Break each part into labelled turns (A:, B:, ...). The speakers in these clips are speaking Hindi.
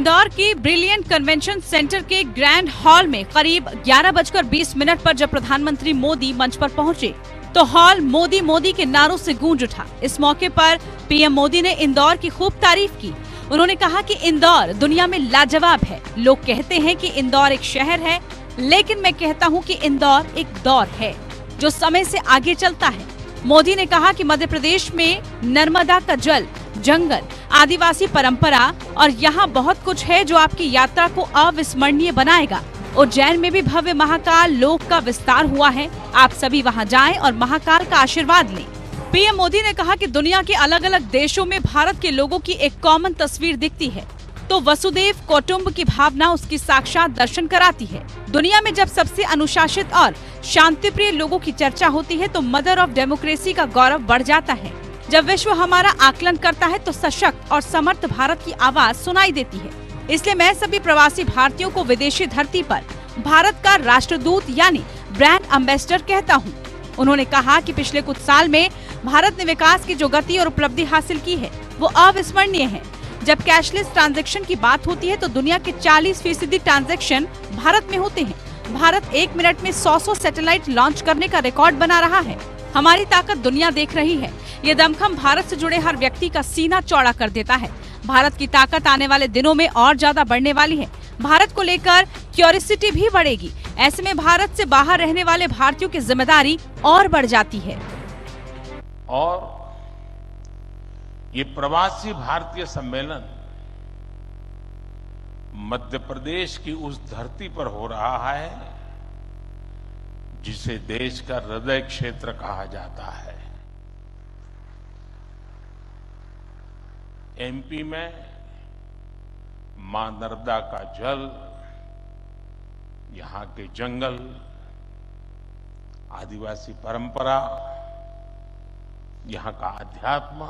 A: इंदौर की ब्रिलियंट कन्वेंशन सेंटर के ग्रैंड हॉल में करीब 11:20 पर जब प्रधानमंत्री मोदी मंच पर पहुंचे तो हॉल मोदी मोदी के नारों से गूंज उठा। इस मौके पर पीएम मोदी ने इंदौर की खूब तारीफ की। उन्होंने कहा कि इंदौर दुनिया में लाजवाब है। लोग कहते हैं कि इंदौर एक शहर है, लेकिन मैं कहता हूं कि इंदौर एक दौर है जो समय से आगे चलता है। मोदी ने कहा कि मध्य प्रदेश में नर्मदा का जल, जंगल, आदिवासी परंपरा और यहाँ बहुत कुछ है जो आपकी यात्रा को अविस्मरणीय बनाएगा। उज्जैन में भी भव्य महाकाल लोक का विस्तार हुआ है। आप सभी वहां जाएं और महाकाल का आशीर्वाद लें। पीएम मोदी ने कहा कि दुनिया के अलग अलग देशों में भारत के लोगों की एक कॉमन तस्वीर दिखती है, तो वसुदेव कौटुंब की भावना उसकी साक्षात दर्शन कराती है। दुनिया में जब सबसे अनुशासित और शांतिप्रिय लोगों की चर्चा होती है तो मदर ऑफ डेमोक्रेसी का गौरव बढ़ जाता है। जब विश्व हमारा आकलन करता है तो सशक्त और समर्थ भारत की आवाज सुनाई देती है। इसलिए मैं सभी प्रवासी भारतीयों को विदेशी धरती पर भारत का राष्ट्रदूत यानी ब्रांड एम्बेसडर कहता हूँ। उन्होंने कहा कि पिछले कुछ साल में भारत ने विकास की जो गति और उपलब्धि हासिल की है वो अविस्मरणीय है। जब कैशलेस ट्रांजैक्शन की बात होती है तो दुनिया के 40% ट्रांजैक्शन भारत में होते हैं। भारत 1 मिनट में 100 सैटेलाइट लॉन्च करने का रिकॉर्ड बना रहा है। हमारी ताकत दुनिया देख रही है। ये दमखम भारत से जुड़े हर व्यक्ति का सीना चौड़ा कर देता है। भारत की ताकत आने वाले दिनों में और ज्यादा बढ़ने वाली है। भारत को लेकर क्यूरियोसिटी भी बढ़ेगी। ऐसे में भारत से बाहर रहने वाले भारतीयों की जिम्मेदारी और बढ़ जाती है।
B: और ये प्रवासी भारतीय सम्मेलन मध्य प्रदेश की उस धरती पर हो रहा है जिसे देश का हृदय क्षेत्र कहा जाता है। एमपी में मां नर्मदा का जल, यहाँ के जंगल, आदिवासी परंपरा, यहाँ का अध्यात्म,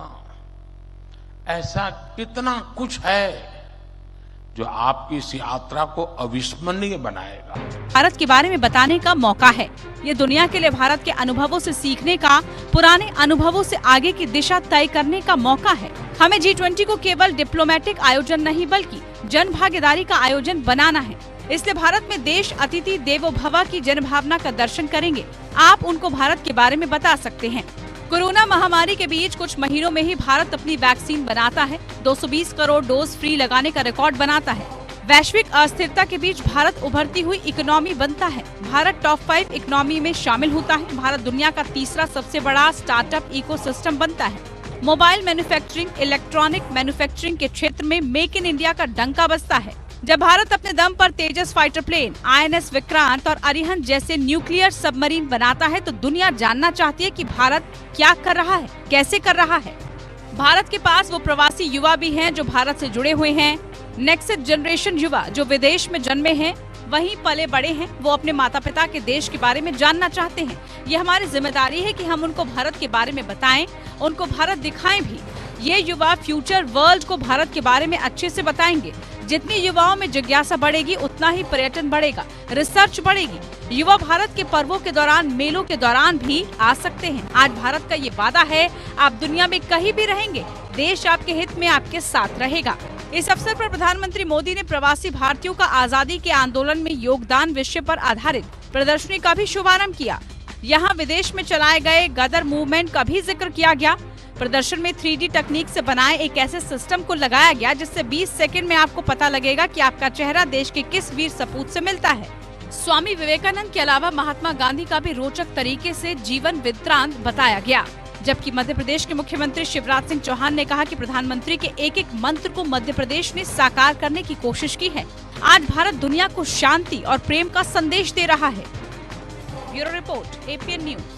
B: ऐसा कितना कुछ है जो आपकी इस यात्रा को अविस्मरणीय बनाएगा।
A: भारत के बारे में बताने का मौका है। ये दुनिया के लिए भारत के अनुभवों से सीखने का, पुराने अनुभवों से आगे की दिशा तय करने का मौका है। हमें G20 को केवल डिप्लोमेटिक आयोजन नहीं बल्कि जन भागीदारी का आयोजन बनाना है। इसलिए भारत में देश अतिथि देवो भव की जनभावना का दर्शन करेंगे। आप उनको भारत के बारे में बता सकते हैं। कोरोना महामारी के बीच कुछ महीनों में ही भारत अपनी वैक्सीन बनाता है। 220 करोड़ डोज फ्री लगाने का रिकॉर्ड बनाता है। वैश्विक अस्थिरता के बीच भारत उभरती हुई इकोनॉमी बनता है। भारत टॉप 5 इकोनॉमी में शामिल होता है। भारत दुनिया का तीसरा सबसे बड़ा स्टार्टअप इकोसिस्टम बनता है। मोबाइल मैन्युफैक्चरिंग, इलेक्ट्रॉनिक मैन्युफैक्चरिंग के क्षेत्र में मेक इन इंडिया का डंका बजता है। जब भारत अपने दम पर तेजस फाइटर प्लेन, INS विक्रांत और अरिहंत जैसे न्यूक्लियर सबमरीन बनाता है तो दुनिया जानना चाहती है कि भारत क्या कर रहा है, कैसे कर रहा है। भारत के पास वो प्रवासी युवा भी हैं जो भारत से जुड़े हुए हैं। नेक्स्ट जनरेशन युवा जो विदेश में जन्मे हैं, वहीं पले बड़े हैं, वो अपने माता पिता के देश के बारे में जानना चाहते हैं। ये हमारी जिम्मेदारी है कि हम उनको भारत के बारे में बताएं, उनको भारत दिखाएं भी। ये युवा फ्यूचर वर्ल्ड को भारत के बारे में अच्छे से बताएंगे। जितनी युवाओं में जिज्ञासा बढ़ेगी उतना ही पर्यटन बढ़ेगा, रिसर्च बढ़ेगी। युवा भारत के पर्वों के दौरान, मेलों के दौरान भी आ सकते हैं। आज भारत का ये वादा है, आप दुनिया में कहीं भी रहेंगे, देश आपके हित में आपके साथ रहेगा। इस अवसर पर प्रधानमंत्री मोदी ने प्रवासी भारतीयों का आजादी के आंदोलन में योगदान विषय पर आधारित प्रदर्शनी का भी शुभारंभ किया। यहाँ विदेश में चलाए गए गदर मूवमेंट का भी जिक्र किया गया। प्रदर्शन में 3D तकनीक से बनाए एक ऐसे सिस्टम को लगाया गया जिससे 20 सेकंड में आपको पता लगेगा कि आपका चेहरा देश के किस वीर सपूत से मिलता है। स्वामी विवेकानंद के अलावा महात्मा गांधी का भी रोचक तरीके से जीवन वृत्तांत बताया गया। जबकि मध्य प्रदेश के मुख्यमंत्री शिवराज सिंह चौहान ने कहा कि प्रधानमंत्री के एक एक मंत्र को मध्य प्रदेश ने साकार करने की कोशिश की है। आज भारत दुनिया को शांति और प्रेम का संदेश दे रहा है। Bureau report, APN news.